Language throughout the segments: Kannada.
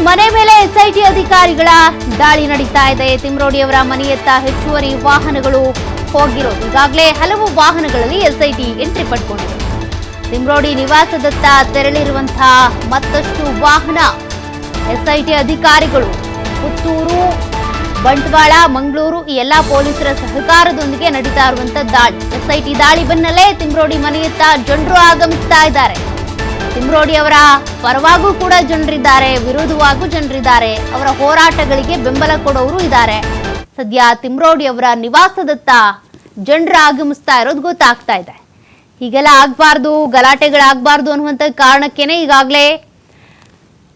ಮನೆ ಮೇಲೆ ಎಸ್ಐಟಿ ಅಧಿಕಾರಿಗಳ ದಾಳಿ ನಡೀತಾ ಇದೆ. ತಿಮ್ರೋಡಿಯವರ ಮನೆಯತ್ತ ಹೆಚ್ಚುವರಿ ವಾಹನಗಳು ಹೋಗಿರೋದು. ಈಗಾಗಲೇ ಹಲವು ವಾಹನಗಳಲ್ಲಿ ಎಸ್ಐಟಿ ಎಂಟ್ರಿ ಪಡ್ಕೊಂಡಿದೆ. ತಿಮ್ರೋಡಿ ನಿವಾಸದತ್ತ ತೆರಳಿರುವಂತಹ ಮತ್ತಷ್ಟು ವಾಹನ ಎಸ್ಐಟಿ ಅಧಿಕಾರಿಗಳು ಪುತ್ತೂರು, ಬಂಟ್ವಾಳ, ಮಂಗಳೂರು ಈ ಎಲ್ಲಾ ಪೊಲೀಸರ ಸಹಕಾರದೊಂದಿಗೆ ನಡೀತಾ ಇರುವಂತಹ ದಾಳಿ. ಎಸ್ಐಟಿ ದಾಳಿ ಬೆನ್ನಲ್ಲೇ ತಿಮ್ರೋಡಿ ಮನೆಯತ್ತ ಜನರು ಆಗಮಿಸ್ತಾ ಇದ್ದಾರೆ. ತಿಮ್ರೋಡಿ ಅವರ ಪರವಾಗೂ ಕೂಡ ಜನರಿದ್ದಾರೆ, ವಿರೋಧವಾಗೂ ಜನರಿದ್ದಾರೆ. ಅವರ ಹೋರಾಟಗಳಿಗೆ ಬೆಂಬಲ ಕೊಡೋರು ಇದ್ದಾರೆ. ಸದ್ಯ ತಿಮ್ರೋಡಿ ಅವರ ನಿವಾಸದತ್ತ ಜನರು ಆಗಮಿಸ್ತಾ ಇರೋದು ಗೊತ್ತಾಗ್ತಾ ಇದೆ. ಹೀಗೆಲ್ಲ ಆಗ್ಬಾರ್ದು, ಗಲಾಟೆಗಳಾಗಬಾರ್ದು ಅನ್ನುವಂಥ ಕಾರಣಕ್ಕೇನೆ ಈಗಾಗಲೇ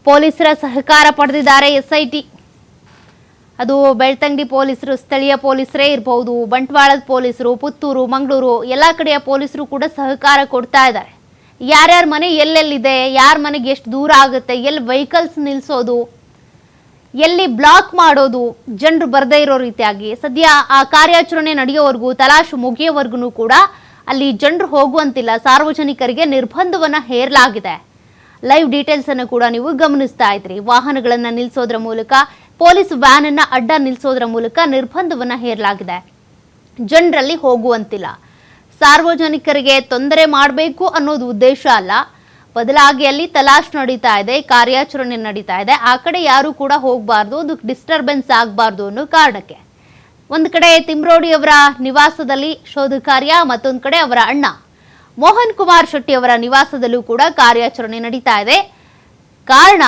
ಪೊಲೀಸರ ಸಹಕಾರ ಪಡೆದಿದ್ದಾರೆ ಎಸ್ಐಟಿ. ಅದು ಬೆಳ್ತಂಗಡಿ ಪೊಲೀಸರು, ಸ್ಥಳೀಯ ಪೊಲೀಸರೇ ಇರಬಹುದು, ಬಂಟ್ವಾಳದ ಪೊಲೀಸರು, ಪುತ್ತೂರು, ಮಂಗಳೂರು ಎಲ್ಲ ಕಡೆಯ ಪೊಲೀಸರು ಕೂಡ ಸಹಕಾರ ಕೊಡ್ತಾ ಇದ್ದಾರೆ. ಯಾರ್ಯಾರ ಮನೆ ಎಲ್ಲೆಲ್ಲಿದೆ, ಯಾರ ಮನೆಗೆ ಎಷ್ಟು ದೂರ ಆಗುತ್ತೆ, ಎಲ್ಲಿ ವೆಹಿಕಲ್ಸ್ ನಿಲ್ಲಿಸೋದು, ಎಲ್ಲಿ ಬ್ಲಾಕ್ ಮಾಡೋದು, ಜನರು ಬರದೇ ಇರೋ ರೀತಿಯಾಗಿ ಸದ್ಯ ಆ ಕಾರ್ಯಾಚರಣೆ ನಡೆಯೋವರೆಗೂ, ತಲಾಶು ಮುಗಿಯೋವರೆಗೂ ಕೂಡ ಅಲ್ಲಿ ಜನರು ಹೋಗುವಂತಿಲ್ಲ. ಸಾರ್ವಜನಿಕರಿಗೆ ನಿರ್ಬಂಧವನ್ನು ಹೇರಲಾಗಿದೆ. ಲೈವ್ ಡೀಟೇಲ್ಸ್ ಅನ್ನು ಕೂಡ ನೀವು ಗಮನಿಸ್ತಾ ಇದ್ರಿ. ವಾಹನಗಳನ್ನು ನಿಲ್ಲಿಸೋದ್ರ ಮೂಲಕ, ಪೊಲೀಸ್ ವ್ಯಾನ್ ಅನ್ನ ಅಡ್ಡ ನಿಲ್ಲಿಸೋದ್ರ ಮೂಲಕ ನಿರ್ಬಂಧವನ್ನು ಹೇರಲಾಗಿದೆ. ಜನರಲ್ಲಿ ಹೋಗುವಂತಿಲ್ಲ. ಸಾರ್ವಜನಿಕರಿಗೆ ತೊಂದರೆ ಮಾಡಬೇಕು ಅನ್ನೋದು ಉದ್ದೇಶ ಅಲ್ಲ, ಬದಲಾಗಿ ಅಲ್ಲಿ ತಲಾಶ್ ನಡೀತಾ ಇದೆ, ಕಾರ್ಯಾಚರಣೆ ನಡೀತಾ ಇದೆ. ಆ ಕಡೆ ಯಾರು ಕೂಡ ಹೋಗಬಾರ್ದು, ಅದು ಡಿಸ್ಟರ್ಬೆನ್ಸ್ ಆಗಬಾರ್ದು ಅನ್ನೋ ಕಾರಣಕ್ಕೆ ಒಂದು ಕಡೆ ತಿಮ್ರೋಡಿ ಅವರ ನಿವಾಸದಲ್ಲಿ ಶೋಧ ಕಾರ್ಯ, ಮತ್ತೊಂದು ಕಡೆ ಅವರ ಅಣ್ಣ ಮೋಹನ್ ಕುಮಾರ್ ಶೆಟ್ಟಿ ಅವರ ನಿವಾಸದಲ್ಲೂ ಕೂಡ ಕಾರ್ಯಾಚರಣೆ ನಡೀತಾ ಇದೆ. ಕಾರಣ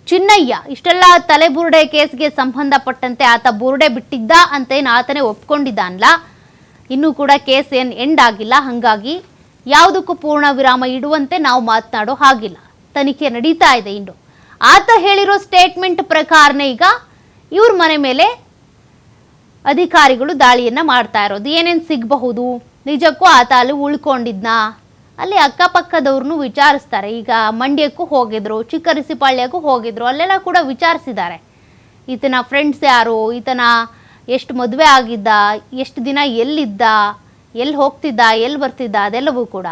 ಚಿನ್ನಯ್ಯ ಇಷ್ಟೆಲ್ಲ ತಲೆಬುರುಡೆ ಕೇಸ್ಗೆ ಸಂಬಂಧಪಟ್ಟಂತೆ ಆತ ಬುರುಡೆ ಬಿಟ್ಟಿದ್ದ ಅಂತೇನು ಆತನೇ ಒಪ್ಕೊಂಡಿದ್ದಾನಲ್ಲ, ಇನ್ನೂ ಕೂಡ ಕೇಸ್ ಏನು ಎಂಡ್ ಆಗಿಲ್ಲ. ಹಾಗಾಗಿ ಯಾವುದಕ್ಕೂ ಪೂರ್ಣ ವಿರಾಮ ಇಡುವಂತೆ ನಾವು ಮಾತನಾಡೋ ಹಾಗಿಲ್ಲ. ತನಿಖೆ ನಡೀತಾ ಇದೆ. ಇನ್ನು ಆತ ಹೇಳಿರೋ ಸ್ಟೇಟ್ಮೆಂಟ್ ಪ್ರಕಾರನೇ ಈಗ ಇವ್ರ ಮನೆ ಮೇಲೆ ಅಧಿಕಾರಿಗಳು ದಾಳಿಯನ್ನ ಮಾಡ್ತಾ ಇರೋದು. ಏನೇನು ಸಿಗಬಹುದು, ನಿಜಕ್ಕೂ ಆತ ಅಲ್ಲಿ ಉಳ್ಕೊಂಡಿದ್ನಾ, ಅಲ್ಲಿ ಅಕ್ಕಪಕ್ಕದವ್ರನ್ನೂ ವಿಚಾರಿಸ್ತಾರೆ. ಈಗ ಮಂಡ್ಯಕ್ಕೂ ಹೋಗಿದ್ರು, ಚಿಕ್ಕರಿಸಿಪಾಳ್ಯಕ್ಕೂ ಹೋಗಿದ್ರು, ಅಲ್ಲೆಲ್ಲ ಕೂಡ ವಿಚಾರಿಸಿದ್ದಾರೆ. ಈತನ ಫ್ರೆಂಡ್ಸ್ ಯಾರು, ಈತನ ಎಷ್ಟು ಮದುವೆ ಆಗಿದ್ದ, ಎಷ್ಟು ದಿನ ಎಲ್ಲಿದ್ದ, ಎಲ್ಲಿ ಹೋಗ್ತಿದ್ದ, ಎಲ್ಲಿ ಬರ್ತಿದ್ದ, ಅದೆಲ್ಲವೂ ಕೂಡ